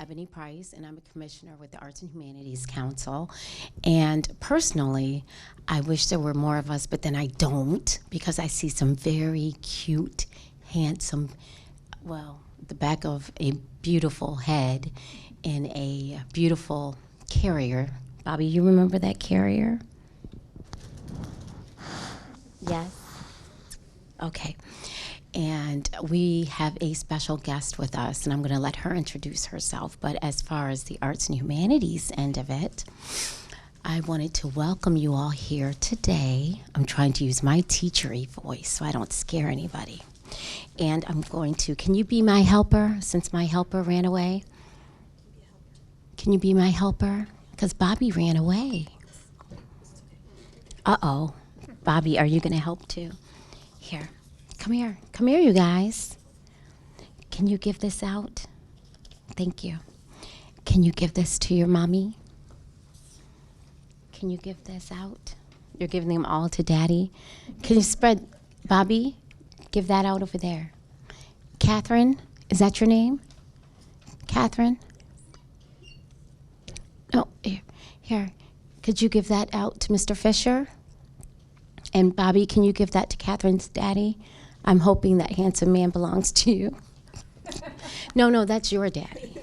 Ebony Price, and I'm a commissioner with the Arts and Humanities Council. And personally, I wish there were more of us, but then I don't, because I see some very cute, handsome, well, the back of a beautiful head in a beautiful carrier. Bobby, you remember that carrier? Yes? Okay. And we have a special guest with us, and I'm going to let her introduce herself. But as far as the arts and humanities end of it, I wanted to welcome you all here today. I'm trying to use my teachery voice so I don't scare anybody. And I'm going to, can you be my helper since my helper ran away? Can you be my helper? Because Bobby ran away. Uh-oh. Bobby, are you going to help too? Here. Come here. Come here, you guys. Can you give this out? Thank you. Can you give this to your mommy? Can you give this out? You're giving them all to Daddy. Can you spread, Bobby, give that out over there. Catherine, is that your name? Catherine? No, here. Could you give that out to Mr. Fisher? And Bobby, can you give that to Catherine's daddy? I'm hoping that handsome man belongs to you. No, that's your daddy.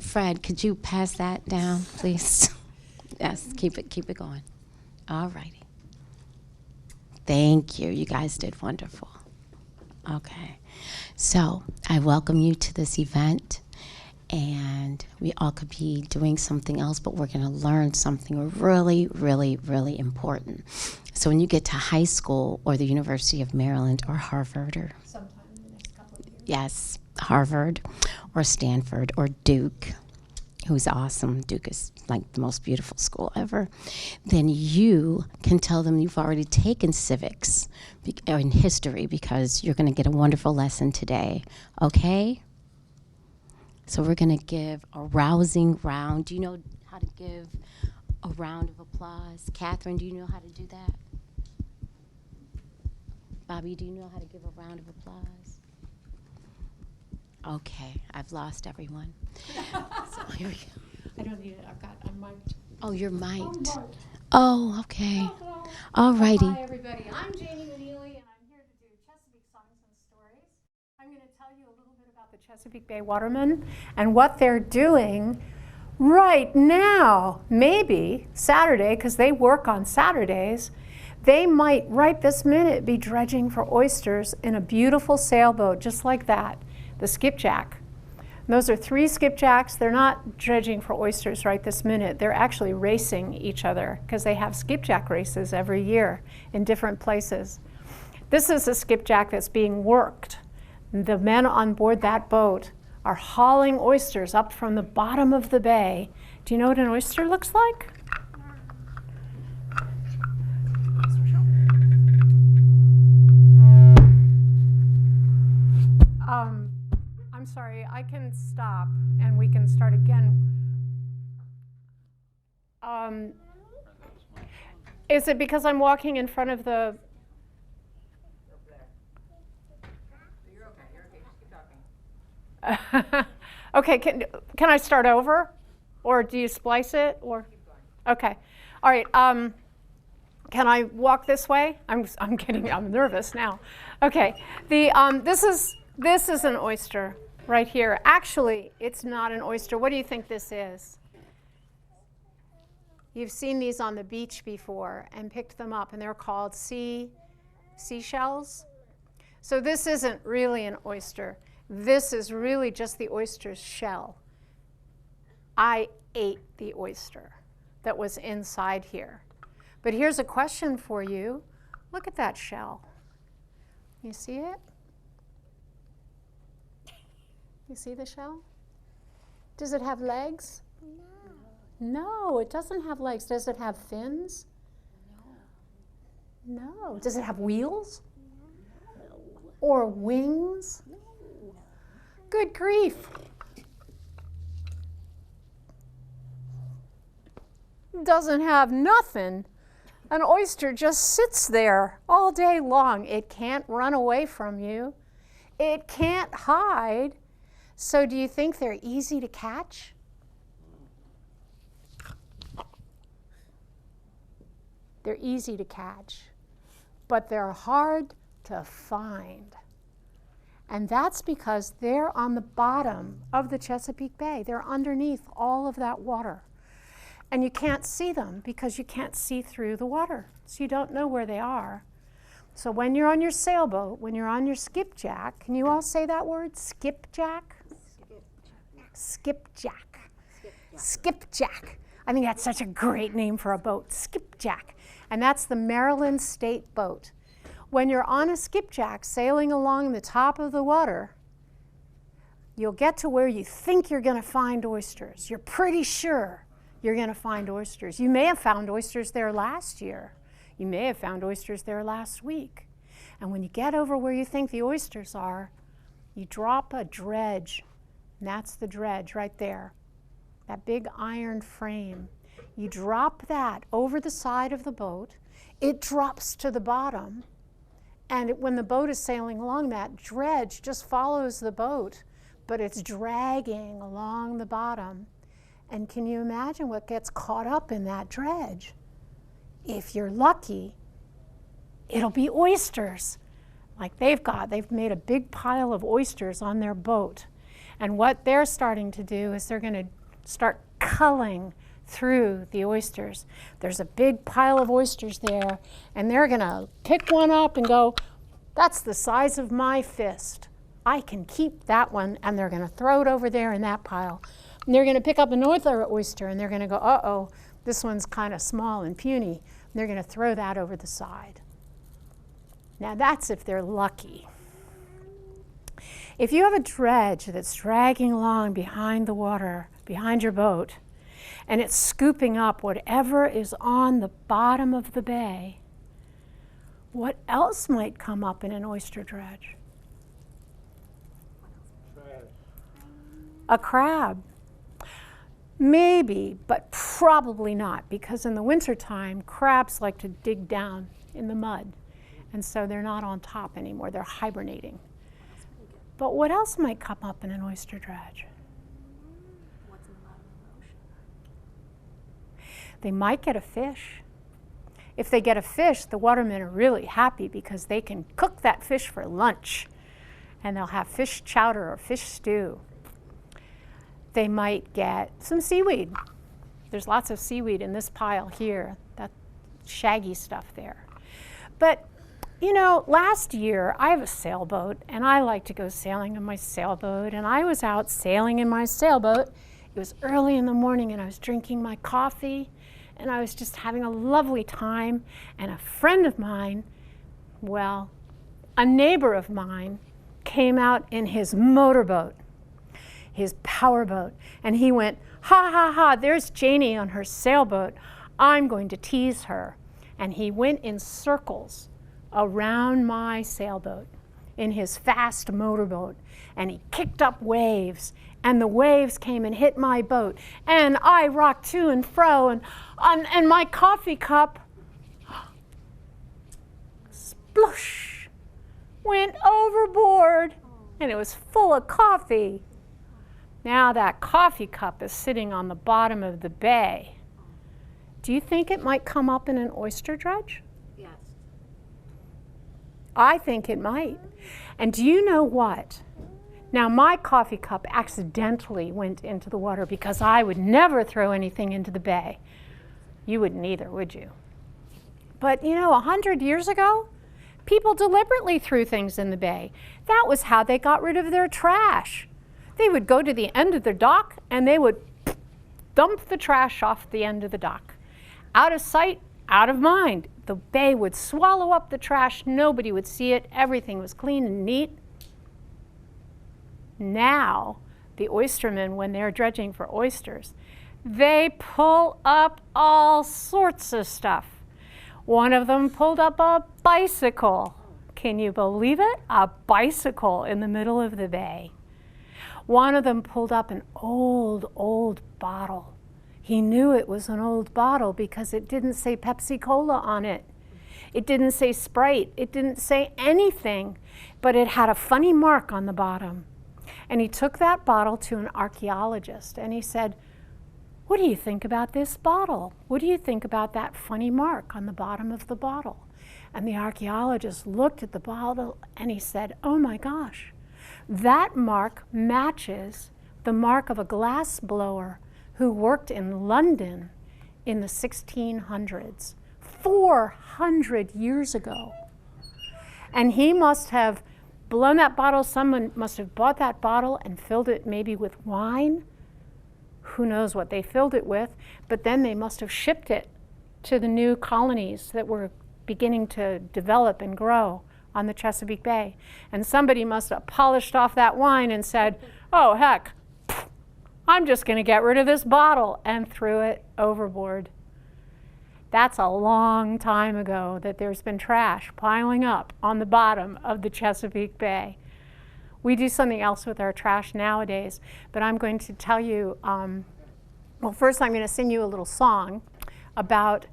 Fred, could you pass that down, please? Yes, keep it going. All righty. Thank you. You guys did wonderful. Okay. So I welcome you to this event. And we all could be doing something else, but we're going to learn something really, really, really important. So when you get to high school or the University of Maryland or Harvard or sometime in the next couple of years. Yes, Harvard or Stanford or Duke, who's awesome. Duke is like the most beautiful school ever. Then you can tell them you've already taken civics and history because you're going to get a wonderful lesson today. Okay? So we're going to give a rousing round. Do you know how to give a round of applause? Catherine, do you know how to do that? Bobby, do you know how to give a round of applause? Okay, I've lost everyone. So here we go. I don't need it. I'm mic'd. Oh, you're mic'd. I'm mic'd. Oh, okay. Hello. All righty. Hi, everybody. I'm Janie Meneely, and I'm here to do Chesapeake Songs and Stories. I'm going to tell you a little bit about the Chesapeake Bay Watermen and what they're doing right now. Maybe Saturday, because they work on Saturdays. They might, right this minute, be dredging for oysters in a beautiful sailboat, just like that, the skipjack. And those are 3 skipjacks. They're not dredging for oysters right this minute. They're actually racing each other because they have skipjack races every year in different places. This is a skipjack that's being worked. The men on board that boat are hauling oysters up from the bottom of the bay. Do you know what an oyster looks like? I'm sorry, I can stop and we can start again. Is it because I'm walking in front of the... You're okay, just keep talking. Okay, can I start over? Or do you splice it? Or okay, all right. Can I walk this way? I'm nervous now. Okay, this is an oyster right here. Actually, it's not an oyster. What do you think this is? You've seen these on the beach before and picked them up, and they're called seashells. So this isn't really an oyster. This is really just the oyster's shell. I ate the oyster that was inside here. But here's a question for you. Look at that shell. You see it? You see the shell? Does it have legs? No, it doesn't have legs. Does it have fins? No. Does it have wheels? Or wings? Good grief. Doesn't have nothing. An oyster just sits there all day long. It can't run away from you. It can't hide. So do you think they're easy to catch? They're easy to catch, but they're hard to find. And that's because they're on the bottom of the Chesapeake Bay. They're underneath all of that water. And you can't see them because you can't see through the water. So you don't know where they are. So when you're on your sailboat, when you're on your skipjack, can you all say that word? Skipjack? Skipjack. Skipjack. I think that's such a great name for a boat, skipjack. And that's the Maryland State boat. When you're on a skipjack sailing along the top of the water, you'll get to where you think you're going to find oysters. You're pretty sure you're going to find oysters. You may have found oysters there last year. You may have found oysters there last week. And when you get over where you think the oysters are, you drop a dredge. And that's the dredge right there, that big iron frame. You drop that over the side of the boat. It drops to the bottom. And when the boat is sailing along, that dredge just follows the boat, but it's dragging along the bottom. And can you imagine what gets caught up in that dredge? If you're lucky, it'll be oysters. Like they've made a big pile of oysters on their boat. And what they're starting to do is they're going to start culling through the oysters. There's a big pile of oysters there, and they're going to pick one up and go, that's the size of my fist. I can keep that one, and they're going to throw it over there in that pile. And they're going to pick up another oyster, and they're going to go, uh-oh, this one's kind of small and puny. And they're going to throw that over the side. Now that's if they're lucky. If you have a dredge that's dragging along behind the water, behind your boat, and it's scooping up whatever is on the bottom of the bay, what else might come up in an oyster dredge? A crab. Maybe, but probably not, because in the wintertime, crabs like to dig down in the mud, and so they're not on top anymore. They're hibernating. But what else might come up in an oyster dredge? What's in the bottom of the ocean? They might get a fish. If they get a fish, the watermen are really happy because they can cook that fish for lunch, and they'll have fish chowder or fish stew. They might get some seaweed. There's lots of seaweed in this pile here, that shaggy stuff there. But you know, last year I have a sailboat, and I like to go sailing in my sailboat, and I was out sailing in my sailboat. It was early in the morning, and I was drinking my coffee, and I was just having a lovely time, and a friend of mine, well, a neighbor of mine, came out in his motorboat, his powerboat, and he went, ha, ha, ha, there's Janie on her sailboat. I'm going to tease her. And he went in circles around my sailboat in his fast motorboat, and he kicked up waves, and the waves came and hit my boat, and I rocked to and fro, and my coffee cup, sploosh, went overboard, and it was full of coffee. Now that coffee cup is sitting on the bottom of the bay. Do you think it might come up in an oyster dredge? Yes. I think it might. And do you know what? Now my coffee cup accidentally went into the water because I would never throw anything into the bay. You wouldn't either, would you? But you know, 100 years ago, people deliberately threw things in the bay. That was how they got rid of their trash. They would go to the end of the dock and they would dump the trash off the end of the dock. Out of sight, out of mind. The bay would swallow up the trash. Nobody would see it. Everything was clean and neat. Now, the oystermen, when they're dredging for oysters, they pull up all sorts of stuff. One of them pulled up a bicycle. Can you believe it? A bicycle in the middle of the bay. One of them pulled up an old bottle. He knew it was an old bottle because it didn't say Pepsi Cola on it. It didn't say Sprite. It didn't say anything, but it had a funny mark on the bottom. And he took that bottle to an archaeologist and he said, "What do you think about this bottle? What do you think about that funny mark on the bottom of the bottle?" And the archaeologist looked at the bottle and he said, "Oh my gosh, that mark matches the mark of a glass blower who worked in London in the 1600s, 400 years ago. And he must have blown that bottle, someone must have bought that bottle and filled it maybe with wine. Who knows what they filled it with, but then they must have shipped it to the new colonies that were beginning to develop and grow on the Chesapeake Bay. And somebody must have polished off that wine and said, "Oh heck, I'm just going to get rid of this bottle," and threw it overboard. That's a long time ago that there's been trash piling up on the bottom of the Chesapeake Bay. We do something else with our trash nowadays, but I'm going to tell you, well, first I'm going to sing you a little song about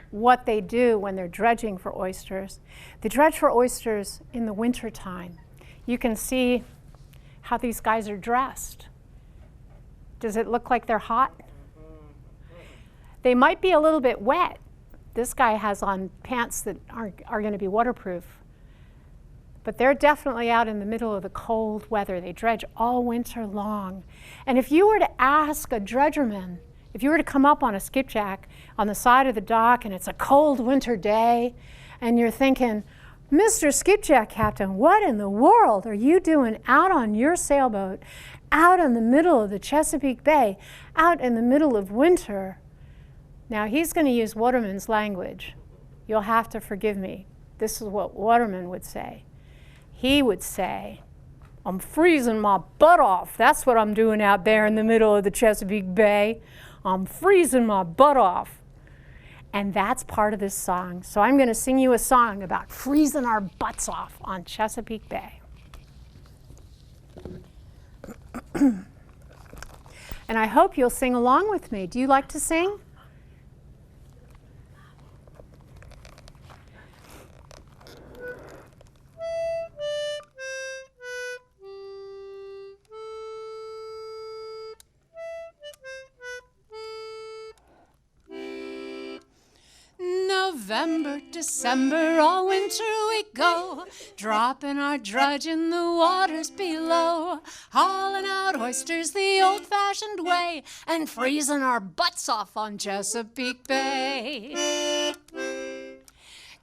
what they do when they're dredging for oysters. They dredge for oysters in the wintertime. You can see how these guys are dressed. Does it look like they're hot? They might be a little bit wet. This guy has on pants that are going to be waterproof. But they're definitely out in the middle of the cold weather. They dredge all winter long. And if you were to ask a dredgerman, if you were to come up on a skipjack on the side of the dock and it's a cold winter day, and you're thinking, "Mr. Skipjack Captain, what in the world are you doing out on your sailboat, out in the middle of the Chesapeake Bay, out in the middle of winter?" Now he's going to use Waterman's language. You'll have to forgive me. This is what Waterman would say. He would say, "I'm freezing my butt off. That's what I'm doing out there in the middle of the Chesapeake Bay. I'm freezing my butt off." And that's part of this song. So I'm going to sing you a song about freezing our butts off on Chesapeake Bay. And I hope you'll sing along with me. Do you like to sing? November, December, all winter we go, dropping our drudge in the waters below, hauling out oysters the old-fashioned way, and freezing our butts off on Chesapeake Bay.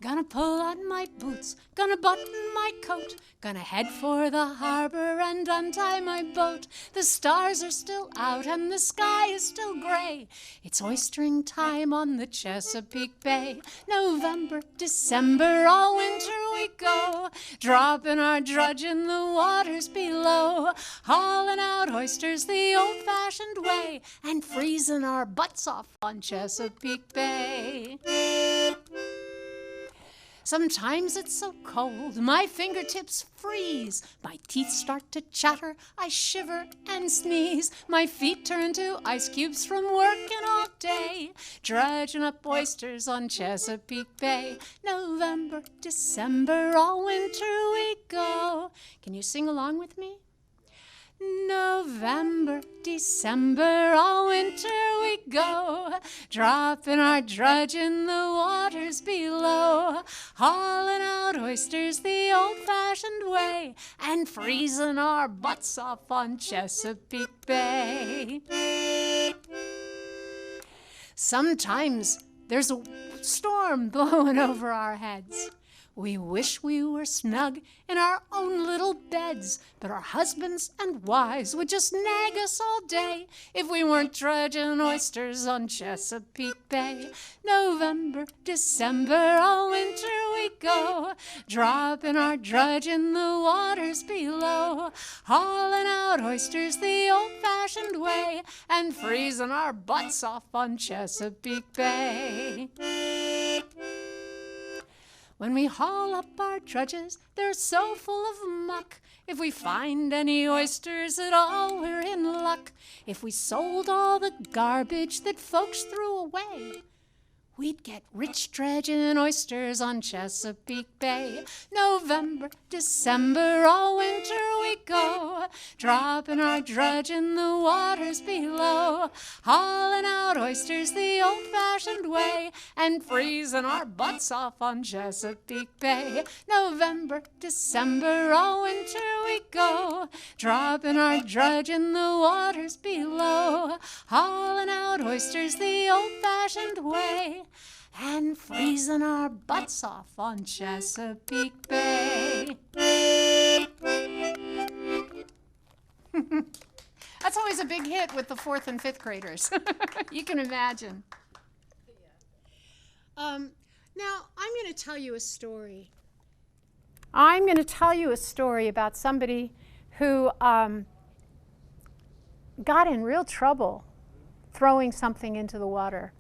Gonna pull on my boots, gonna button my coat, gonna head for the harbor and untie my boat. The stars are still out and the sky is still gray. It's oystering time on the Chesapeake Bay. November, December, all winter we go, dropping our drudge in the waters below, hauling out oysters the old-fashioned way, and freezing our butts off on Chesapeake Bay. Sometimes it's so cold, my fingertips freeze. My teeth start to chatter, I shiver and sneeze. My feet turn to ice cubes from working all day, dredging up oysters on Chesapeake Bay. November, December, all winter we go. Can you sing along with me? November, December, all winter we go, dropping our drudge in the waters below, hauling out oysters the old-fashioned way, and freezing our butts off on Chesapeake Bay. Sometimes there's a storm blowing over our heads. We wish we were snug in our own little beds, but our husbands and wives would just nag us all day if we weren't dredging oysters on Chesapeake Bay. November, December, all winter we go, dropping our drudge in the waters below, hauling out oysters the old-fashioned way, and freezing our butts off on Chesapeake Bay. When we haul up our drudges, they're so full of muck. If we find any oysters at all, we're in luck. If we sold all the garbage that folks threw away, We'd get rich dredging oysters on Chesapeake Bay. November, December, all winter we go, dropping our drudge in the waters below, hauling out oysters the old-fashioned way, and freezing our butts off on Chesapeake Bay. November, December, all winter we go, dropping our drudge in the waters below, hauling out oysters the old-fashioned way, and freezing our butts off on Chesapeake Bay. That's always a big hit with the 4th and 5th graders. You can imagine. Now, I'm going to tell you a story. I'm going to tell you a story about somebody who got in real trouble throwing something into the water.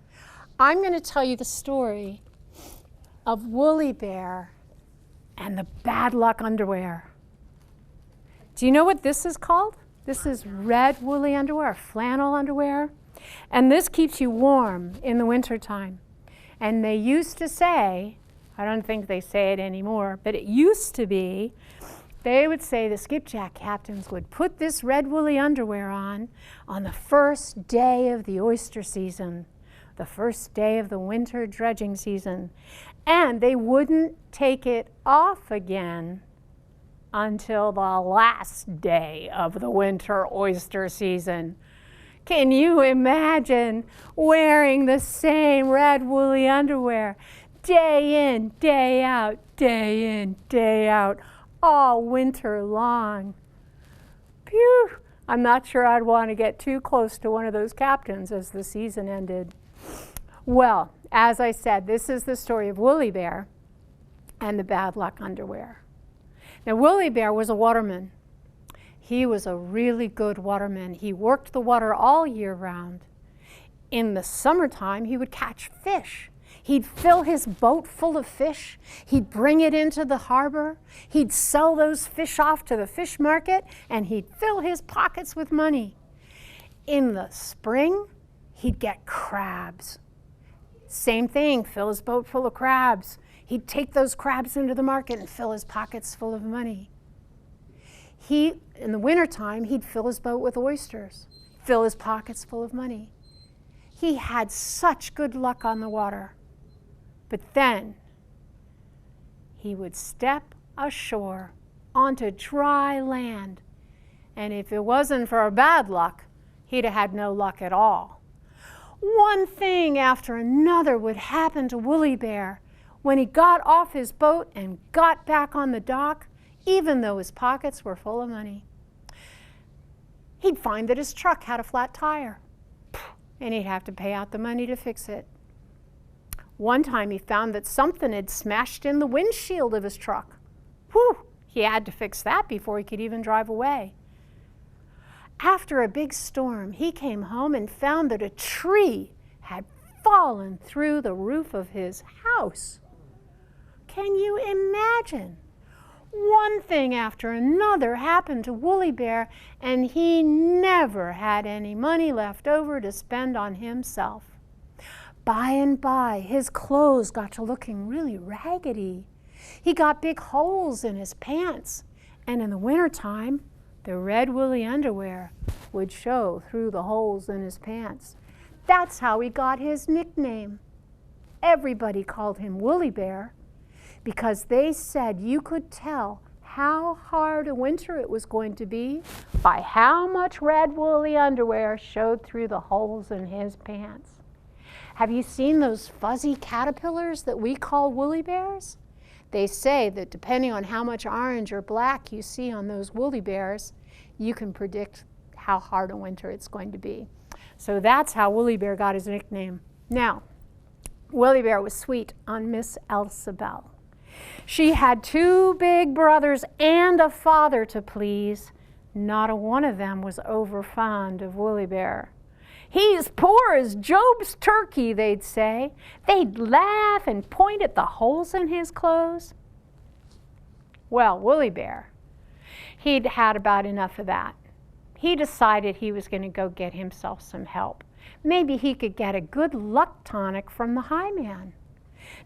I'm going to tell you the story of Woolly Bear and the bad luck underwear. Do you know what this is called? This is red woolly underwear, flannel underwear. And this keeps you warm in the wintertime. And they used to say, I don't think they say it anymore, but it used to be, they would say the skipjack captains would put this red woolly underwear on the first day of the oyster season, the first day of the winter dredging season. And they wouldn't take it off again until the last day of the winter oyster season. Can you imagine wearing the same red woolly underwear day in, day out, day in, day out, all winter long? Phew! I'm not sure I'd want to get too close to one of those captains as the season ended. Well, as I said, this is the story of Woolly Bear and the bad luck underwear. Now, Woolly Bear was a waterman. He was a really good waterman. He worked the water all year round. In the summertime, he would catch fish. He'd fill his boat full of fish. He'd bring it into the harbor. He'd sell those fish off to the fish market, and he'd fill his pockets with money. In the spring, he'd get crabs. Same thing, fill his boat full of crabs. He'd take those crabs into the market and fill his pockets full of money. In the wintertime, he'd fill his boat with oysters, fill his pockets full of money. He had such good luck on the water. But then he would step ashore onto dry land. And if it wasn't for bad luck, he'd have had no luck at all. One thing after another would happen to Woolly Bear when he got off his boat and got back on the dock, even though his pockets were full of money. He'd find that his truck had a flat tire, and he'd have to pay out the money to fix it. One time he found that something had smashed in the windshield of his truck. Whew! He had to fix that before he could even drive away. After a big storm, he came home and found that a tree had fallen through the roof of his house. Can you imagine? One thing after another happened to Woolly Bear, and he never had any money left over to spend on himself. By and by, his clothes got to looking really raggedy. He got big holes in his pants, and in the wintertime, the red woolly underwear would show through the holes in his pants. That's how he got his nickname. Everybody called him Woolly Bear because they said you could tell how hard a winter it was going to be by how much red woolly underwear showed through the holes in his pants. Have you seen those fuzzy caterpillars that we call woolly bears? They say that depending on how much orange or black you see on those woolly bears, you can predict how hard a winter it's going to be. So that's how Woolly Bear got his nickname. Now, Woolly Bear was sweet on Miss Elsabelle. She had 2 big brothers and a father to please. Not a one of them was over fond of Woolly Bear. "He's poor as Job's turkey," they'd say. They'd laugh and point at the holes in his clothes. Well, Woolly Bear, he'd had about enough of that. He decided he was going to go get himself some help. maybe he could get a good luck tonic from the high man.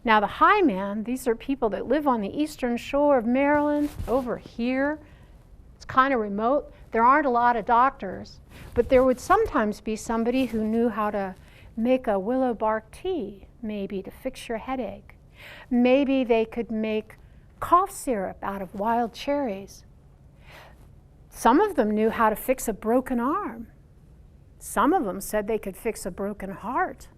Now the high man, these are people that live on the eastern shore of Maryland, over here. It's kind of remote. There aren't a lot of doctors, but there would sometimes be somebody who knew how to make a willow bark tea, maybe to fix your headache. Maybe they could make cough syrup out of wild cherries. Some of them knew how to fix a broken arm. Some of them said they could fix a broken heart.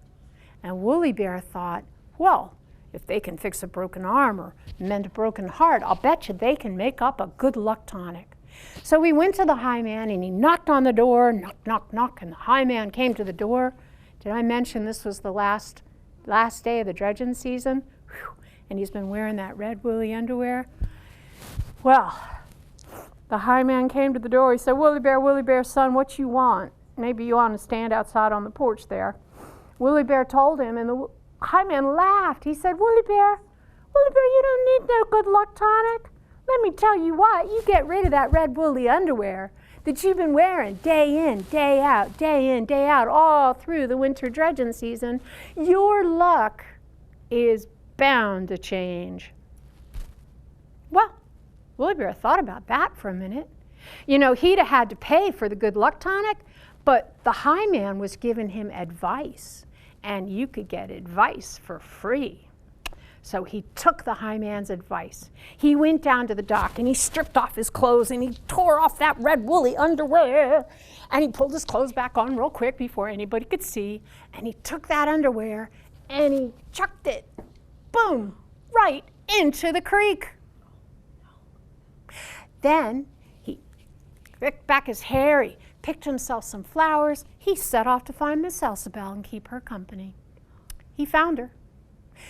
And Woolly Bear thought, well, if they can fix a broken arm or mend a broken heart, I'll bet you they can make up a good luck tonic. So he went to the high man and he knocked on the door, knock, knock, knock, and the high man came to the door. Did I mention this was the last day of the dredging season? Whew. And he's been wearing that red woolly underwear. Well, the high man came to the door. He said, Woolly Bear, son, what you want? Maybe you want to stand outside on the porch there. Woolly Bear told him, and the high man laughed. He said, Woolly Bear, you don't need no good luck tonic. Let me tell you what, you get rid of that red woolly underwear that you've been wearing day in, day out, all through the winter dredging season. Your luck is bound to change. Well, Woolly Bear thought about that for a minute. You know, he'd have had to pay for the good luck tonic, but the high man was giving him advice, and you could get advice for free. So he took the high man's advice. He went down to the dock and he stripped off his clothes and he tore off that red woolly underwear and he pulled his clothes back on real quick before anybody could see, and he took that underwear and he chucked it, boom, right into the creek. Then he picked back his hair, he picked himself some flowers, he set off to find Miss Elsabelle and keep her company. He found her.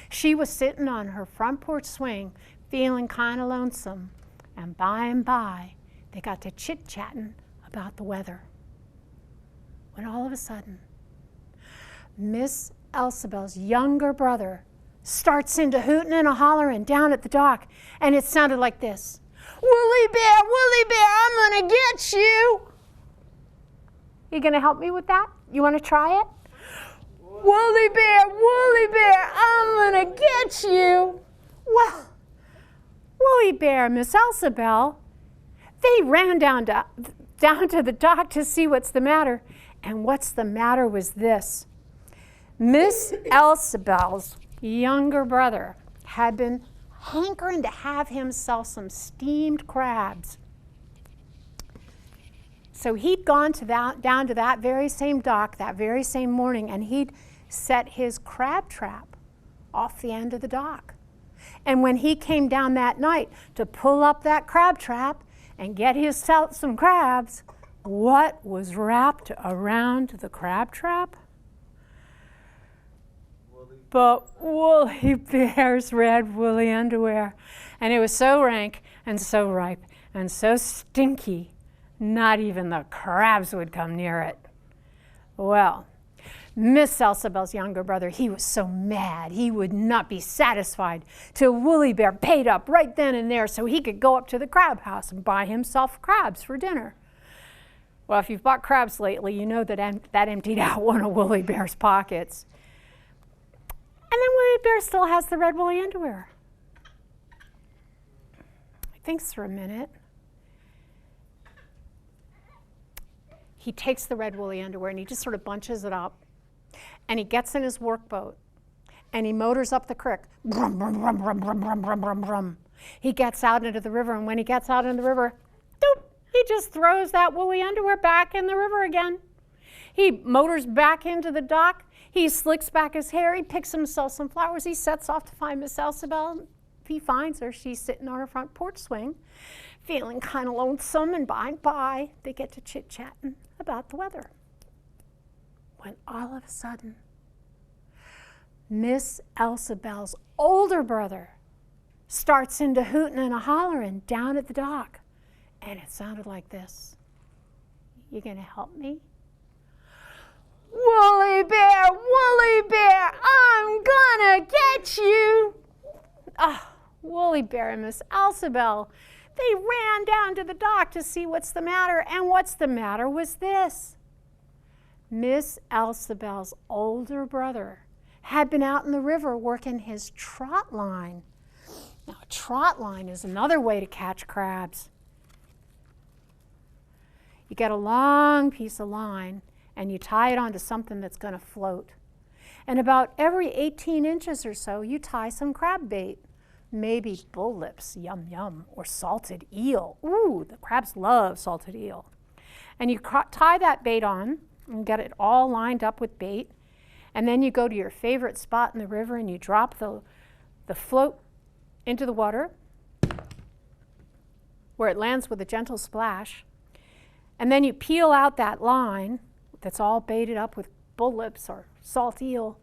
She was sitting on her front porch swing, feeling kind of lonesome, and by, they got to chit-chatting about the weather. When all of a sudden, Miss Elsabelle's younger brother starts into hooting and a hollering down at the dock, and it sounded like this. Woolly Bear, I'm gonna get you. You gonna help me with that? You wanna try it? Woolly Bear, I'm gonna get you. Well, Woolly Bear and Miss Elsabelle, they ran down to the dock to see what's the matter. And what's the matter was this. Miss Elsabelle's younger brother had been hankering to have himself some steamed crabs. So he'd gone down to that very same dock that very same morning, and he'd set his crab trap off the end of the dock. And when he came down that night to pull up that crab trap and get himself some crabs, what was wrapped around the crab trap? But Woolly Bear's red woolly underwear. And it was so rank and so ripe and so stinky, not even the crabs would come near it. Well, Miss Elsabelle's younger brother, he was so mad he would not be satisfied till Woolly Bear paid up right then and there so he could go up to the crab house and buy himself crabs for dinner. Well, if you've bought crabs lately, you know that emptied out one of Woolly Bear's pockets. And then Woolly Bear still has the red woolly underwear. He thinks for a minute. He takes the red woolly underwear and he just sort of bunches it up. And he gets in his workboat and he motors up the creek. Brum, brum, brum, brum, brum, brum, brum, brum, brum. He gets out into the river, and when he gets out into the river, doop, he just throws that woolly underwear back in the river again. He motors back into the dock. He slicks back his hair. He picks himself some flowers. He sets off to find Miss Elsabelle. He finds her. She's sitting on her front porch swing, feeling kind of lonesome, and by, they get to chit-chatting about the weather. When all of a sudden, Miss Elsabelle's older brother starts into hooting and a hollering down at the dock. And it sounded like this. You gonna help me? Woolly Bear, I'm gonna get you. Oh, Woolly Bear and Miss Elsabelle, they ran down to the dock to see what's the matter, and what's the matter was this. Miss Elsabel's older brother had been out in the river working his trot line. Now, a trot line is another way to catch crabs. You get a long piece of line and you tie it onto something that's going to float. And about every 18 inches or so, you tie some crab bait. Maybe bull lips, yum yum, or salted eel. Ooh, the crabs love salted eel. And you tie that bait on and get it all lined up with bait. And then you go to your favorite spot in the river and you drop the float into the water where it lands with a gentle splash. And then you peel out that line that's all baited up with bull lips or salt eel.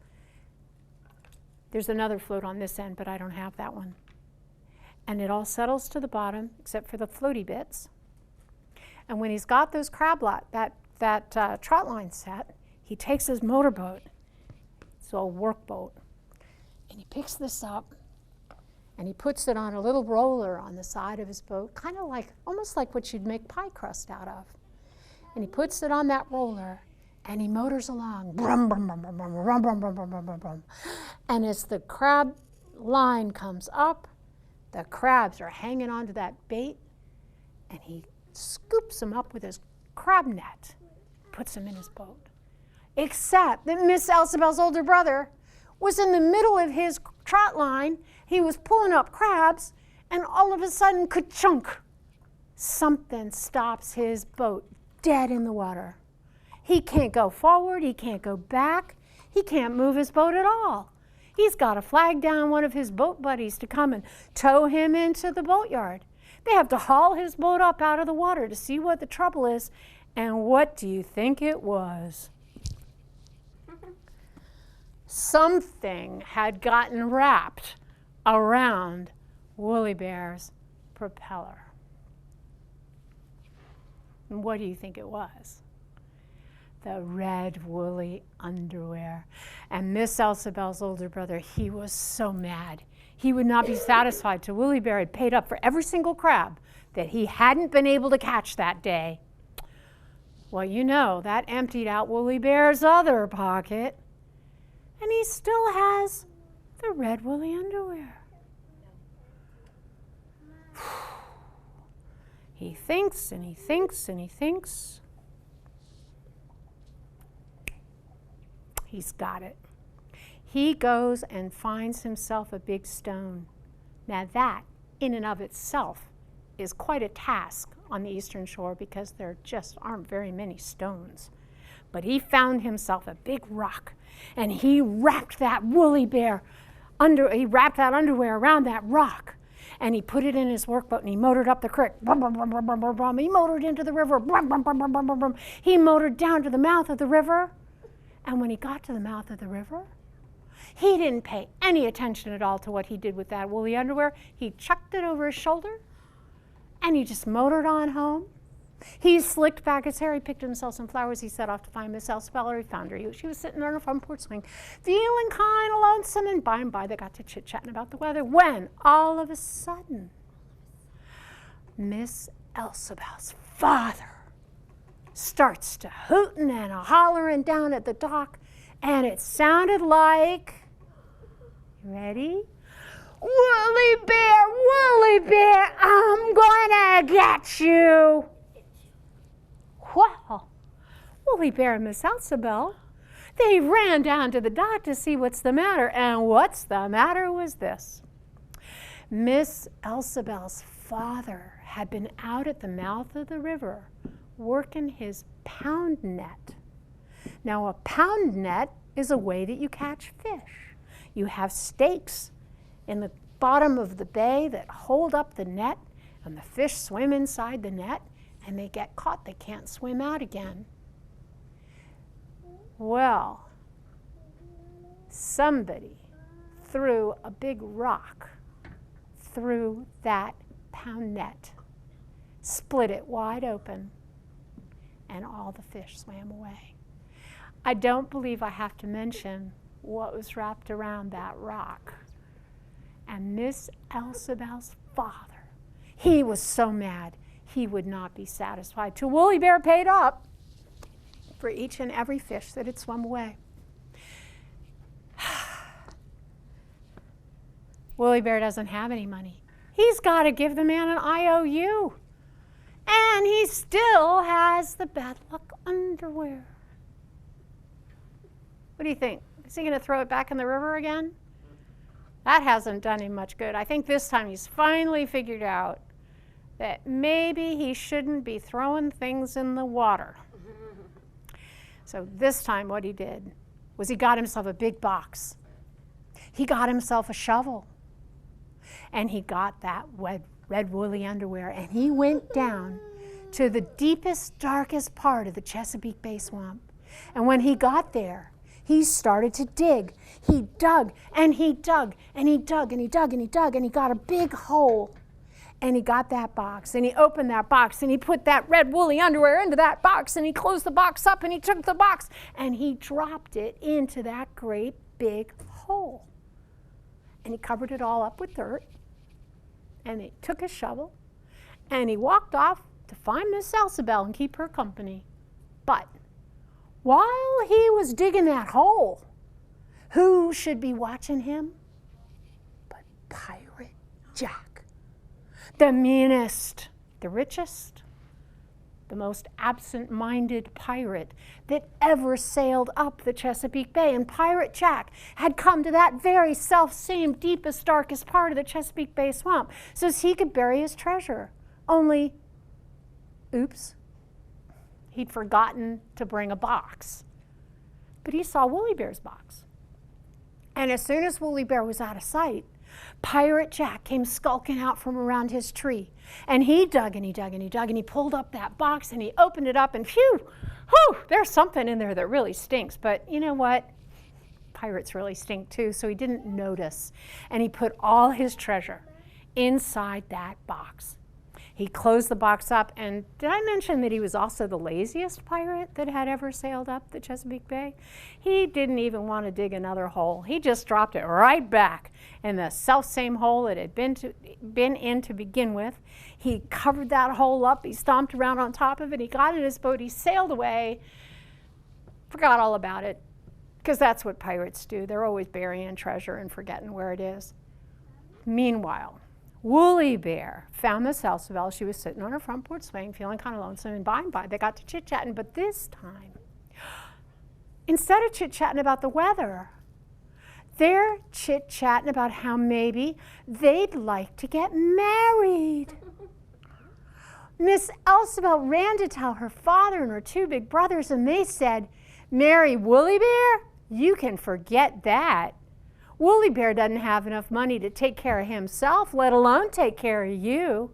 There's another float on this end, but I don't have that one. And it all settles to the bottom except for the floaty bits. And when he's got those that trot line set, he takes his motorboat, it's a workboat, and he picks this up and he puts it on a little roller on the side of his boat, kind of like, almost like what you'd make pie crust out of. And he puts it on that roller and he motors along. Brum, brum, brum, brum, brum, brum, brum, brum, brum, brum, brum, brum. And as the crab line comes up, the crabs are hanging onto that bait, and he scoops them up with his crab net, puts them in his boat. Except that Miss Elsabel's older brother was in the middle of his trot line. He was pulling up crabs, and all of a sudden, ka-chunk, something stops his boat dead in the water. He can't go forward, he can't go back, he can't move his boat at all. He's got to flag down one of his boat buddies to come and tow him into the boatyard. They have to haul his boat up out of the water to see what the trouble is. And what do you think it was? Something had gotten wrapped around Woolly Bear's propeller. And what do you think it was? The red woolly underwear. And Miss Elsabel's older brother, he was so mad. He would not be satisfied till Woolly Bear had paid up for every single crab that he hadn't been able to catch that day. Well, you know, that emptied out Woolly Bear's other pocket. And he still has the red woolly underwear. He thinks and he thinks and he thinks. He's got it. He goes and finds himself a big stone. Now that, in and of itself, is quite a task on the eastern shore because there just aren't very many stones. But he found himself a big rock, and he wrapped that Woolly Bear he wrapped that underwear around that rock, and he put it in his workboat, and he motored up the creek. Brum, brum, brum, brum, brum, brum. He motored into the river. Brum, brum, brum, brum, brum, brum, brum. He motored down to the mouth of the river. And when he got to the mouth of the river, he didn't pay any attention at all to what he did with that woolly underwear. He chucked it over his shoulder, and he just motored on home. He slicked back his hair. He picked himself some flowers. He set off to find Miss Elsabel. He found her. She was sitting on her front porch swing, feeling kind of lonesome. And by and by, they got to chit-chatting about the weather when, all of a sudden, Miss Elsabel's father starts to hooting and a hollering down at the dock, and it sounded like, you ready? Woolly Bear, I'm gonna get you. Well, Woolly Bear and Miss Elsabel, they ran down to the dock to see what's the matter, and what's the matter was this. Miss Elsabel's father had been out at the mouth of the river working his pound net. Now, a pound net is a way that you catch fish. You have stakes in the bottom of the bay that hold up the net, and the fish swim inside the net, and they get caught. They can't swim out again. Well, somebody threw a big rock through that pound net, split it wide open, and all the fish swam away. I don't believe I have to mention what was wrapped around that rock. And Miss Elsabel's father, he was so mad, he would not be satisfied till Woolly Bear paid up. for each and every fish that had swum away. Woolly Bear doesn't have any money. He's got to give the man an IOU. And he still has the bad luck underwear. What do you think? Is he going to throw it back in the river again? That hasn't done him much good. I think this time he's finally figured out that maybe he shouldn't be throwing things in the water. So this time what he did was he got himself a big box. He got himself a shovel. And he got that red woolly underwear, and he went down to the deepest, darkest part of the Chesapeake Bay swamp. And when he got there, he started to dig. He dug, and he dug, and he dug, and he dug, and he dug, and he got a big hole. And he got that box, and he opened that box, and he put that red woolly underwear into that box, and he closed the box up, and he took the box, and he dropped it into that great big hole. And he covered it all up with dirt, and he took his shovel, and he walked off to find Miss Salsabelle and keep her company. But while he was digging that hole, who should be watching him but Pirate Jack, the meanest, the richest, the most absent-minded pirate that ever sailed up the Chesapeake Bay. And Pirate Jack had come to that very self-same deepest, darkest part of the Chesapeake Bay swamp so as he could bury his treasure. Only, oops, he'd forgotten to bring a box. But he saw Woolly Bear's box. And as soon as Woolly Bear was out of sight, Pirate Jack came skulking out from around his tree. And he dug and he dug and he dug and he pulled up that box and he opened it up and phew, there's something in there that really stinks. But you know what? Pirates really stink too, so he didn't notice. And he put all his treasure inside that box. He closed the box up, and did I mention that he was also the laziest pirate that had ever sailed up the Chesapeake Bay? He didn't even want to dig another hole. He just dropped it right back in the self-same hole it had been in to begin with. He covered that hole up, he stomped around on top of it, he got in his boat, he sailed away, forgot all about it, because that's what pirates do. They're always burying treasure and forgetting where it is. Meanwhile, Woolly Bear found Miss Salsabelle. She was sitting on her front porch swing, feeling kind of lonesome, and by and by they got to chit-chatting. But this time, instead of chit-chatting about the weather, they're chit-chatting about how maybe they'd like to get married. Miss Salsabelle ran to tell her father and her two big brothers, and they said, "Marry Woolly Bear? You can forget that. Woolly Bear doesn't have enough money to take care of himself, let alone take care of you."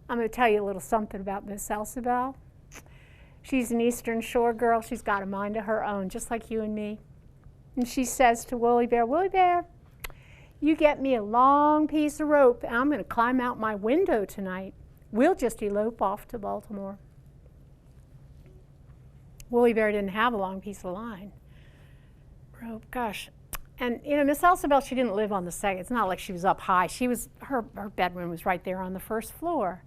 I'm going to tell you a little something about Miss Salsabelle. She's an Eastern Shore girl. She's got a mind of her own, just like you and me. And she says to Woolly Bear, "Woolly Bear, you get me a long piece of rope, and I'm going to climb out my window tonight. We'll just elope off to Baltimore." Woolly Bear didn't have a long piece of line. Rope, gosh. And you know, Miss Salsabelle, she didn't live on the second. It's not like she was up high. Her bedroom was right there on the first floor.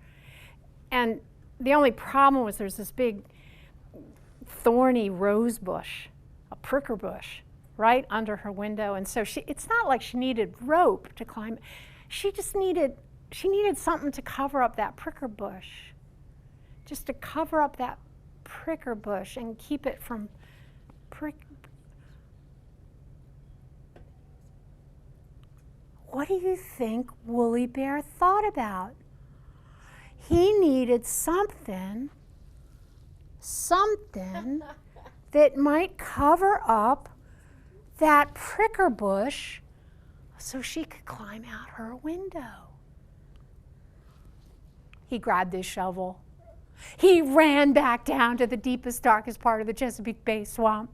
And the only problem was there's this big thorny rose bush, a pricker bush, right under her window. And so it's not like she needed rope to climb. She needed something to cover up that pricker bush. Just to cover up that pricker bush and keep it from What do you think Woolly Bear thought about? He needed something that might cover up that pricker bush so she could climb out her window. He grabbed his shovel. He ran back down to the deepest, darkest part of the Chesapeake Bay swamp.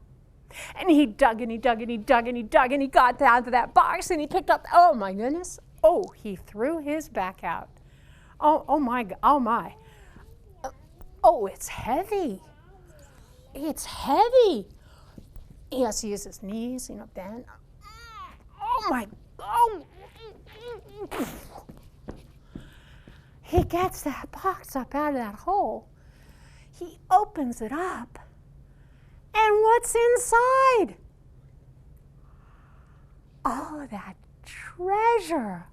And he dug and he dug and he dug and he dug and he got down to that box and he picked up, oh my goodness, he threw his back out. Oh my. Oh, it's heavy. It's heavy. He has to use his knees, bend. Oh my, He gets that box up out of that hole. He opens it up. And what's inside? All that treasure.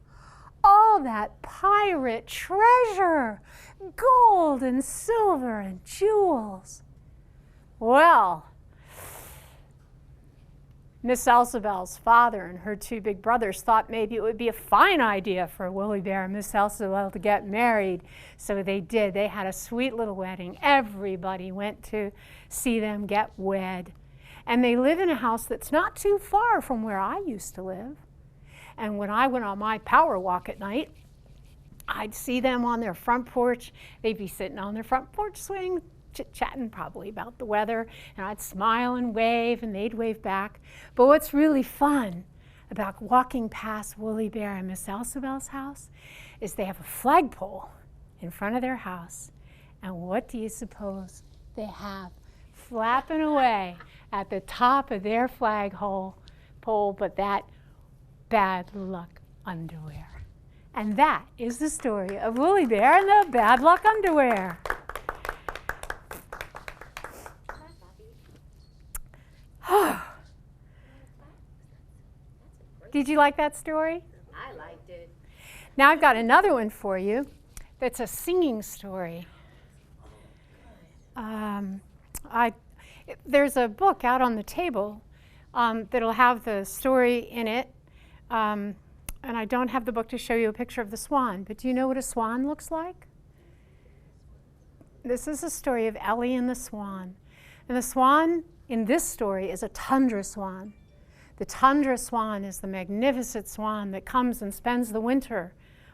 All that pirate treasure. Gold and silver and jewels. Well, Miss Elsabel's father and her two big brothers thought maybe it would be a fine idea for Willie Bear and Miss Elsabel to get married. So they did. They had a sweet little wedding. Everybody went to see them get wed. And they live in a house that's not too far from where I used to live. And when I went on my power walk at night, I'd see them on their front porch. They'd be sitting on their front porch swing, chit-chatting probably about the weather, and I'd smile and wave, and they'd wave back. But what's really fun about walking past Willie Bear and Miss Elsabel's house is they have a flagpole in front of their house. And what do you suppose they have flapping away at the top of their flagpole but that bad luck underwear? And that is the story of Willie Bear and the bad luck underwear. Did you like that story? I liked it. Now I've got another one for you that's a singing story. There's a book out on the table that'll have the story in it. And I don't have the book to show you a picture of the swan, but do you know what a swan looks like? This is a story of Ellie and the swan. And the swan in this story is a tundra swan. The tundra swan is the magnificent swan that comes and spends the winter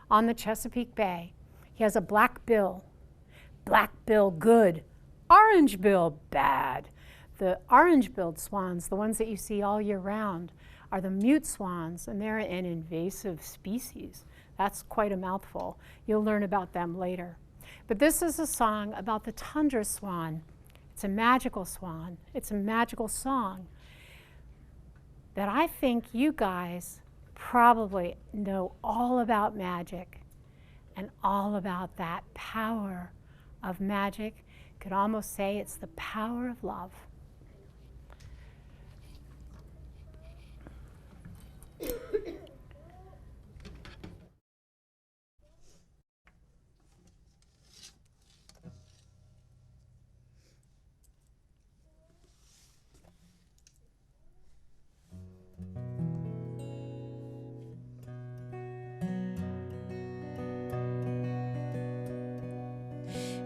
on the Chesapeake Bay. He has a black bill good, orange bill bad. The orange-billed swans, the ones that you see all year round, are the mute swans, and they're an invasive species. That's quite a mouthful. You'll learn about them later. But this is a song about the tundra swan. It's a magical swan. It's a magical song that I think you guys probably know all about magic and all about that power of magic. Could almost say it's the power of love.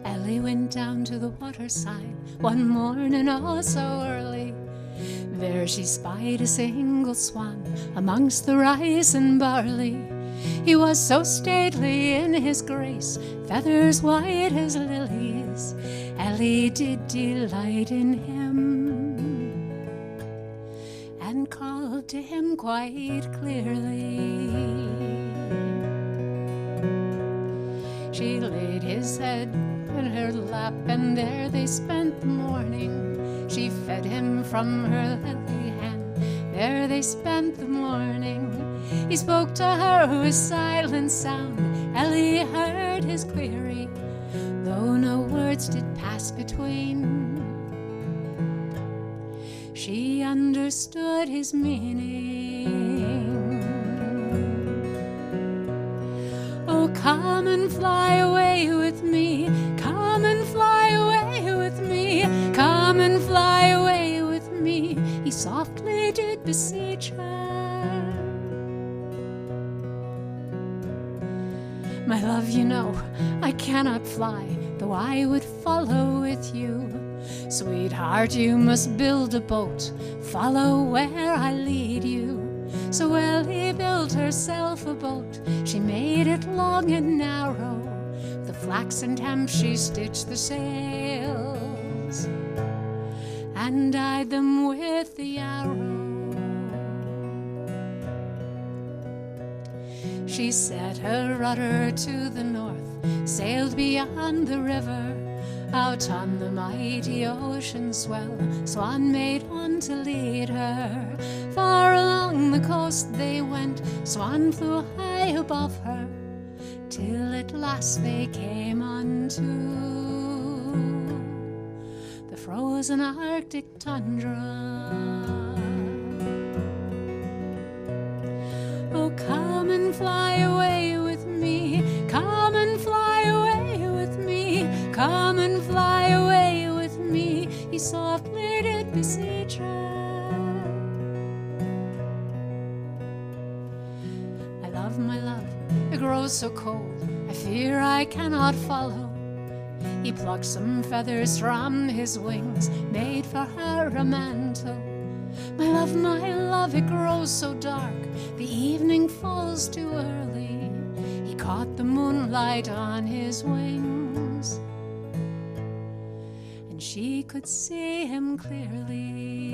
Ellie went down to the waterside one morning oh so early. There she spied a single swan amongst the rice and barley. He was so stately in his grace, feathers white as lilies. Ellie did delight in him and called to him quite clearly. She laid his head in her lap, and there they spent the morning. She fed him from her lily hand, there they spent the morning. He spoke to her with silent sound, Ellie heard his query, though no words did pass between. She understood his meaning. Oh, come and fly away with me, come and fly away with me, come and fly away with me, he softly did beseech her. My love, you know, I cannot fly, though I would follow with you. Sweetheart, you must build a boat, follow where I lead you. So Ellie built herself a boat, she made it long and narrow. The flax and hemp she stitched the sails, and dyed them with the arrow. She set her rudder to the north, sailed beyond the river. Out on the mighty ocean swell, Swan made one to lead her. Far along the coast they went, Swan flew high above her, till at last they came unto frozen Arctic tundra. Oh, come and fly away with me, come and fly away with me, come and fly away with me, he softly did beseech her. My love, it grows so cold, I fear I cannot follow. He plucked some feathers from his wings, made for her a mantle. My love, it grows so dark, the evening falls too early. He caught the moonlight on his wings, and she could see him clearly.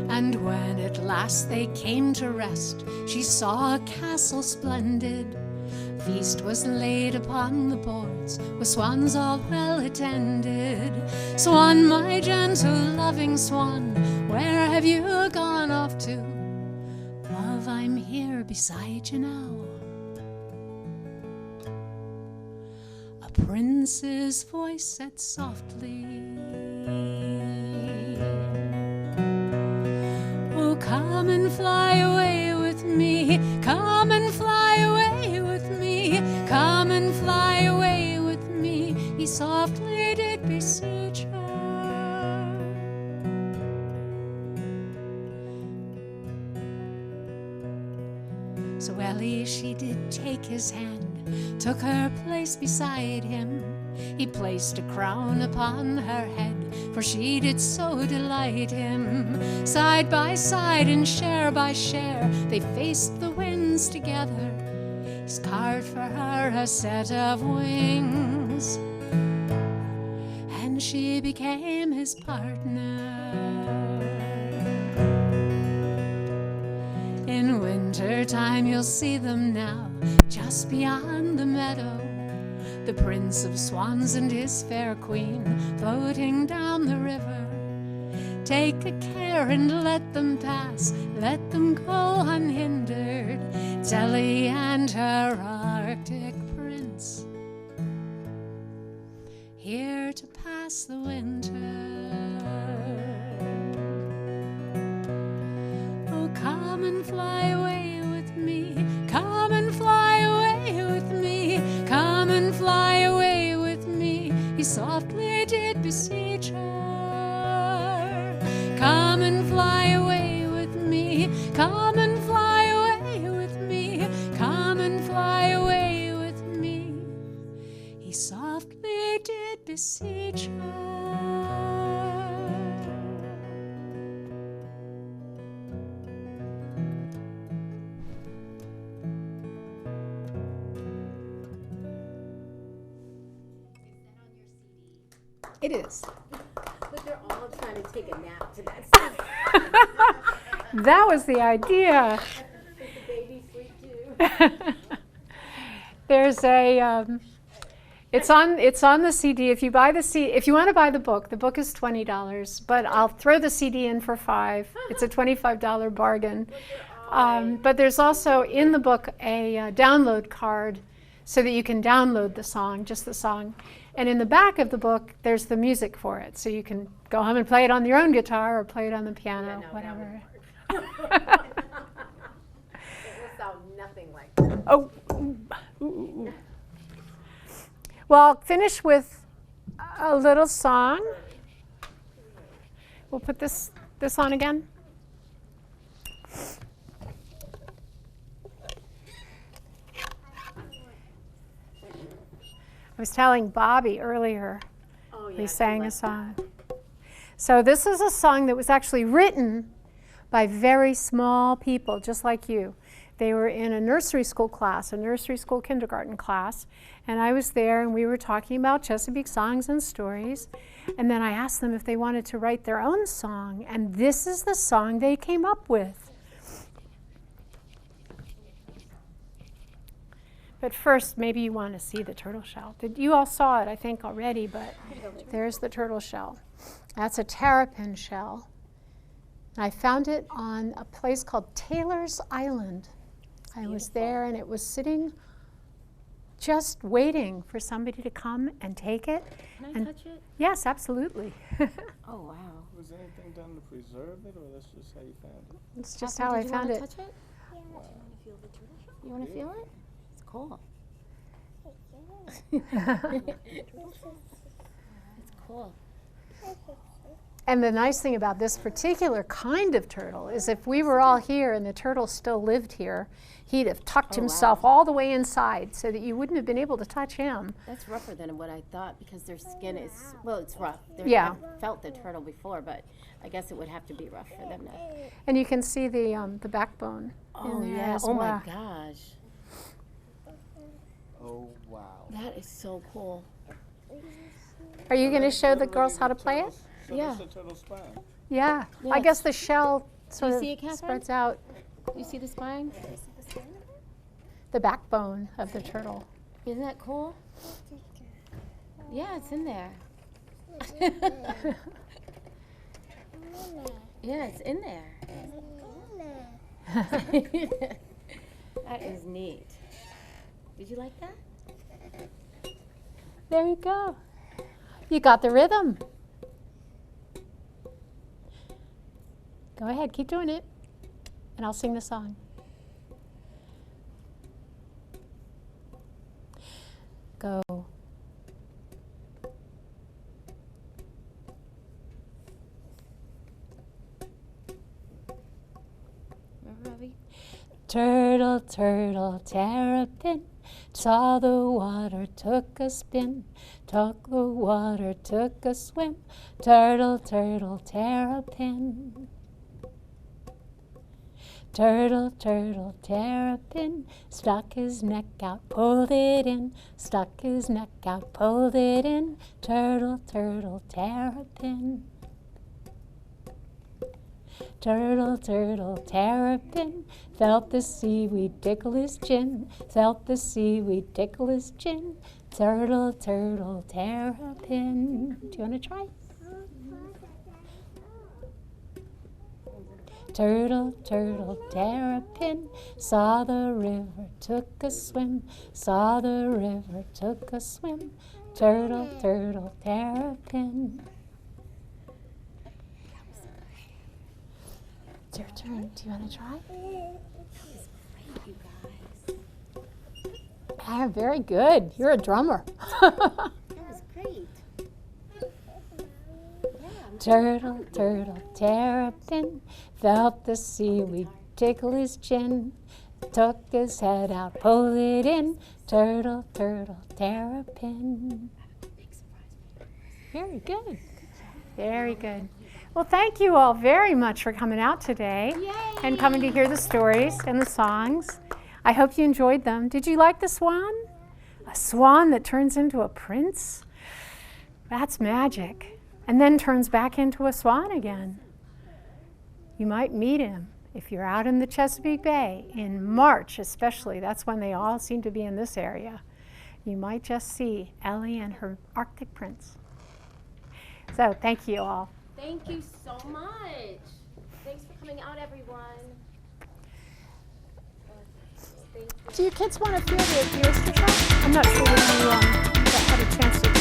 And when at last they came to rest, she saw a castle splendid. Feast was laid upon the boards, with swans all well attended. Swan, my gentle loving swan, where have you gone off to? Love, I'm here beside you now. A prince's voice said softly, come and fly away with me, come and fly away with me, come and fly away with me, he softly did beseech her. So Ellie, she did take his hand, took her place beside him. He placed a crown upon her head, for she did so delight him. Side by side and share by share, they faced the winds together. He's carved for her a set of wings, and she became his partner. In winter time you'll see them now, just beyond the meadow. The prince of swans and his fair queen floating down the river. Take a care and let them pass, let them go unhindered. It's Ellie and her Arctic prince, here to pass the winter. Oh, come and fly away with me, come and fly away with me, come and fly away with me, he softly did beseech her. Come and fly away with me, come and fly away with me, come and fly away with me, he softly did beseech her. It is. But they're all trying to take a nap to that song. That was the idea. Did the baby sleep too? There's a, it's on the CD. If you buy the if you want to buy the book is $20, but I'll throw the CD in for $5. It's a $25 bargain. But there's also in the book a download card so that you can download the song, just the song. And in the back of the book, there's the music for it. So you can go home and play it on your own guitar or play it on the piano, whatever. It will sound nothing like that. Oh, ooh. Well, I'll finish with a little song. We'll put this on again. I was telling Bobby earlier, we sang a song. So this is a song that was actually written by very small people, just like you. They were in a nursery school class, a nursery school kindergarten class, and I was there and we were talking about Chesapeake songs and stories, and then I asked them if they wanted to write their own song, and this is the song they came up with. But first, maybe you want to see the turtle shell. You all saw it, I think, already, but there's the turtle shell. That's a terrapin shell. I found it on a place called Taylor's Island. I was there, and it was sitting just waiting for somebody to come and take it. Can I touch it? Yes, absolutely. Oh, wow. Was anything done to preserve it, or that's just how you found it? It's just how I found it. Touch it? Yeah. Do you want to feel the turtle shell? You want to feel it? It's cool. It's cool. And the nice thing about this particular kind of turtle is if we were all here and the turtle still lived here, he'd have tucked himself all the way inside so that you wouldn't have been able to touch him. That's rougher than what I thought because their skin is, well, it's rough. Yeah. I've felt the turtle before, but I guess it would have to be rough for them to. And you can see the backbone. Oh, in there yeah. as Oh, well. my gosh. Oh, wow. That is so cool. Are you going to show the girls how to play it? So Yeah. that's the turtle spine. Yeah. Yeah, I guess the shell sort you of see it, Catherine? spreads out You see the spine? the backbone of the turtle. Isn't that cool? Yeah, it's in there. Yeah, it's in there. That is neat. Did you like that? There you go. You got the rhythm. Go ahead, keep doing it. And I'll sing the song. Go. Remember, Abby? Turtle, turtle, terrapin, saw the water, took a spin, took the water, took a swim. Turtle, turtle, terrapin. Turtle, turtle, terrapin, stuck his neck out, pulled it in, stuck his neck out, pulled it in. Turtle, turtle, terrapin. Turtle, turtle, terrapin, felt the seaweed tickle his chin, felt the seaweed tickle his chin. Turtle, turtle, terrapin. Do you want to try? Turtle, turtle, terrapin, saw the river, took a swim, saw the river, took a swim. Turtle, turtle, terrapin. It's your turn. Do you want to try? Ah, very good. You're a drummer. That was great. Turtle, turtle, terrapin, felt the seaweed tickle his chin, took his head out, pulled it in. Turtle, turtle, terrapin. Very good. Very good. Well, thank you all very much for coming out today and coming to hear the stories and the songs. I hope you enjoyed them. Did you like the swan? A swan that turns into a prince? That's magic. And then turns back into a swan again. You might meet him if you're out in the Chesapeake Bay in March especially. That's when they all seem to be in this area. You might just see Ellie and her Arctic prince. So thank you all. Thank you so much. Thanks for coming out, everyone. Thank you. Do you kids want to feel the oyster shell? I'm not sure when you had a chance to